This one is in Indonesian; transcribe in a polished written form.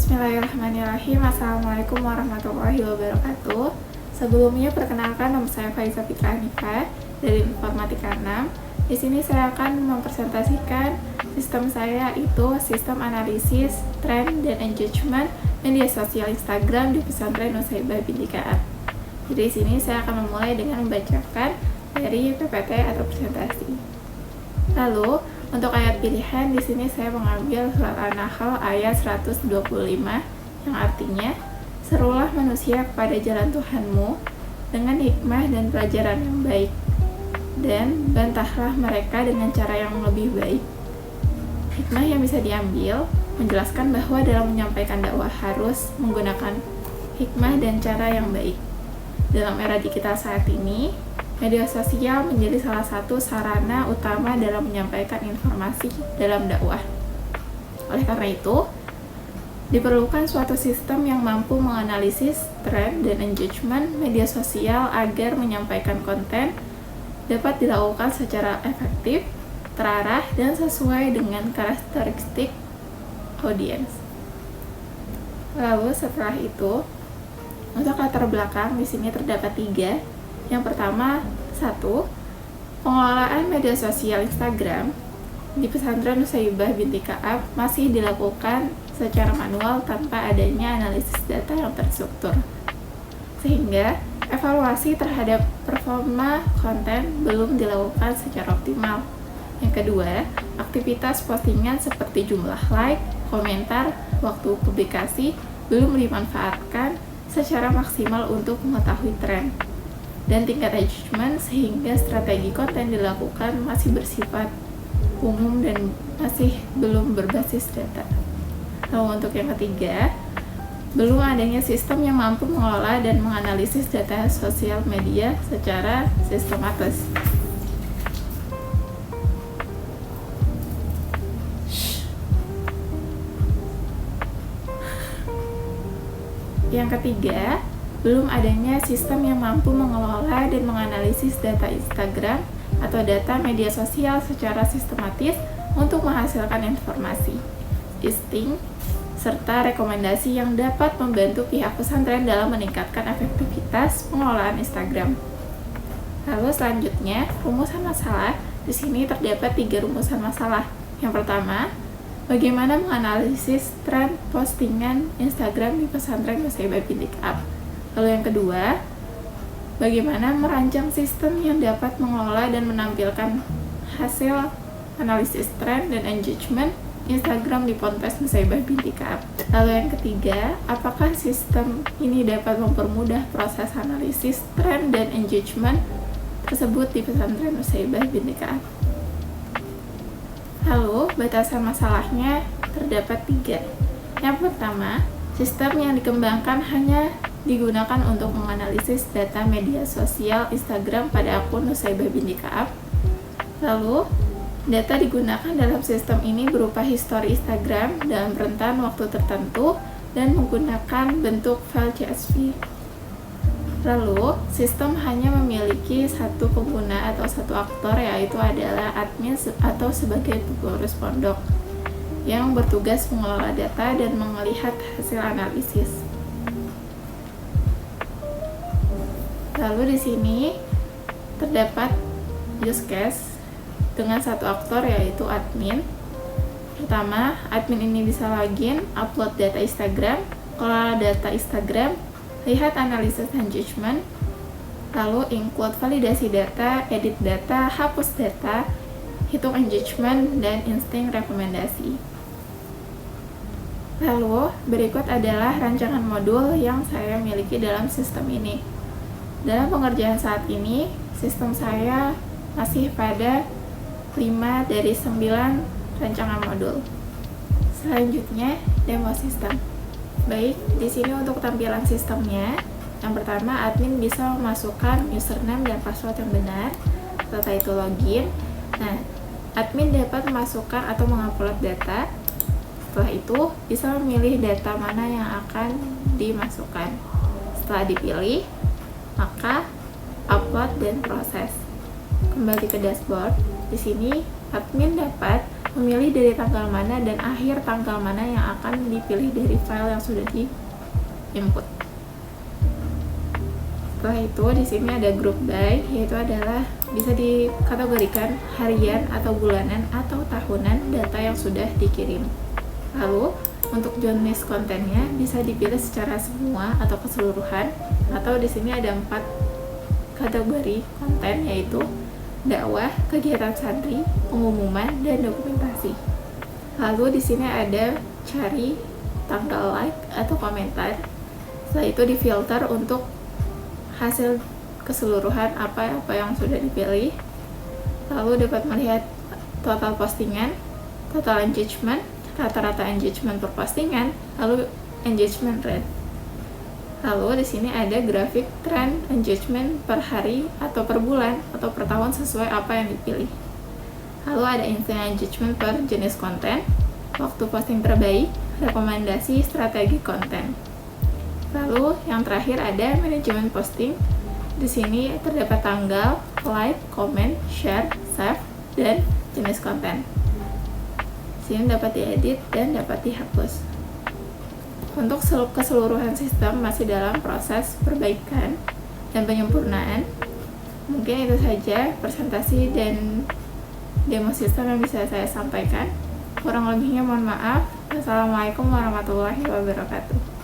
Bismillahirrahmanirrahim. Assalamualaikum warahmatullahi wabarakatuh. Sebelumnya perkenalkan, nama saya Faiza Fitra Hanifah dari Informatika 6. Di sini saya akan mempresentasikan sistem saya, itu sistem analisis, tren, dan engagement media sosial Instagram di Pesantren Nusaibah binti Ka'ab. Jadi di sini saya akan memulai dengan membacakan dari PPT atau presentasi. Lalu untuk ayat pilihan, di sini saya mengambil surat An-Nahl ayat 125 yang artinya, serulah manusia kepada jalan Tuhanmu dengan hikmah dan pelajaran yang baik, dan bantahlah mereka dengan cara yang lebih baik. Hikmah yang bisa diambil menjelaskan bahwa dalam menyampaikan dakwah harus menggunakan hikmah dan cara yang baik. Dalam era digital saat ini, media sosial menjadi salah satu sarana utama dalam menyampaikan informasi dalam dakwah. Oleh karena itu, diperlukan suatu sistem yang mampu menganalisis tren dan engagement media sosial agar menyampaikan konten dapat dilakukan secara efektif, terarah, dan sesuai dengan karakteristik audiens. Lalu setelah itu, untuk latar belakang di sini terdapat 3. Yang pertama, 1. Pengelolaan media sosial Instagram di Pesantren Nusaibah binti Ka'ab masih dilakukan secara manual tanpa adanya analisis data yang terstruktur, sehingga evaluasi terhadap performa konten belum dilakukan secara optimal. Yang kedua, aktivitas postingan seperti jumlah like, komentar, waktu publikasi belum dimanfaatkan secara maksimal untuk mengetahui tren dan tingkat engagement, sehingga strategi konten dilakukan masih bersifat umum dan masih belum berbasis data. Lalu untuk yang ketiga, belum adanya sistem yang mampu mengelola dan menganalisis data sosial media secara sistematis. Yang ketiga, belum adanya sistem yang mampu mengelola dan menganalisis data Instagram atau data media sosial secara sistematis untuk menghasilkan informasi, listing, serta rekomendasi yang dapat membantu pihak pesantren dalam meningkatkan efektivitas pengelolaan Instagram. Lalu selanjutnya, rumusan masalah. Di sini terdapat 3 rumusan masalah. Yang pertama, bagaimana menganalisis tren postingan Instagram di Pesantren Nusaibah binti Ka'ab. Lalu yang kedua, bagaimana merancang sistem yang dapat mengelola dan menampilkan hasil analisis tren dan engagement Instagram di Ponpes Nusaibah binti Ka'ab. Lalu yang ketiga, apakah sistem ini dapat mempermudah proses analisis tren dan engagement tersebut di Pesantren Nusaibah binti Ka'ab. Lalu batasan masalahnya terdapat 3. Yang pertama, sistem yang dikembangkan hanya digunakan untuk menganalisis data media sosial Instagram pada akun Nusaibah binti Ka'ab. Lalu, data digunakan dalam sistem ini berupa histori Instagram dalam rentan waktu tertentu dan menggunakan bentuk file CSV. Lalu, sistem hanya memiliki satu pengguna atau satu aktor, yaitu adalah admin atau sebagai pengurus pondok yang bertugas mengelola data dan melihat hasil analisis. Lalu di sini terdapat use case dengan satu aktor, yaitu admin. Pertama, admin ini bisa login, upload data Instagram, kelola data Instagram, lihat analisis engagement, lalu include validasi data, edit data, hapus data, hitung engagement, dan insting rekomendasi. Lalu berikut adalah rancangan modul yang saya miliki dalam sistem ini. Dalam pengerjaan saat ini, sistem saya masih pada 5 dari 9 rancangan modul. Selanjutnya, demo sistem. Baik, di sini untuk tampilan sistemnya, yang pertama, admin bisa memasukkan username dan password yang benar. Setelah itu login. Nah, admin dapat memasukkan atau mengupload data. Setelah itu, bisa memilih data mana yang akan dimasukkan. Setelah dipilih, maka upload dan proses. Kembali ke dashboard. Di sini admin dapat memilih dari tanggal mana dan akhir tanggal mana yang akan dipilih dari file yang sudah di input. Setelah itu di sini ada group by, yaitu adalah bisa dikategorikan harian atau bulanan atau tahunan data yang sudah dikirim. Lalu untuk jenis kontennya bisa dipilih secara semua atau keseluruhan, atau di sini ada 4 kategori konten, yaitu dakwah, kegiatan santri, pengumuman, dan dokumentasi. Lalu di sini ada cari tanggal like atau komentar. Setelah itu difilter untuk hasil keseluruhan apa yang sudah dipilih. Lalu dapat melihat total postingan, total engagement, rata-rata engagement per postingan, lalu engagement rate. Lalu di sini ada grafik trend engagement per hari atau per bulan atau per tahun sesuai apa yang dipilih. Lalu ada instant engagement per jenis konten, waktu posting terbaik, rekomendasi strategi konten. Lalu yang terakhir ada manajemen posting. Di sini terdapat tanggal, like, comment, share, save, dan jenis konten. Di sini dapat diedit dan dapat dihapus. Untuk keseluruhan sistem masih dalam proses perbaikan dan penyempurnaan. Mungkin itu saja presentasi dan demo sistem yang bisa saya sampaikan. Kurang lebihnya mohon maaf. Wassalamualaikum warahmatullahi wabarakatuh.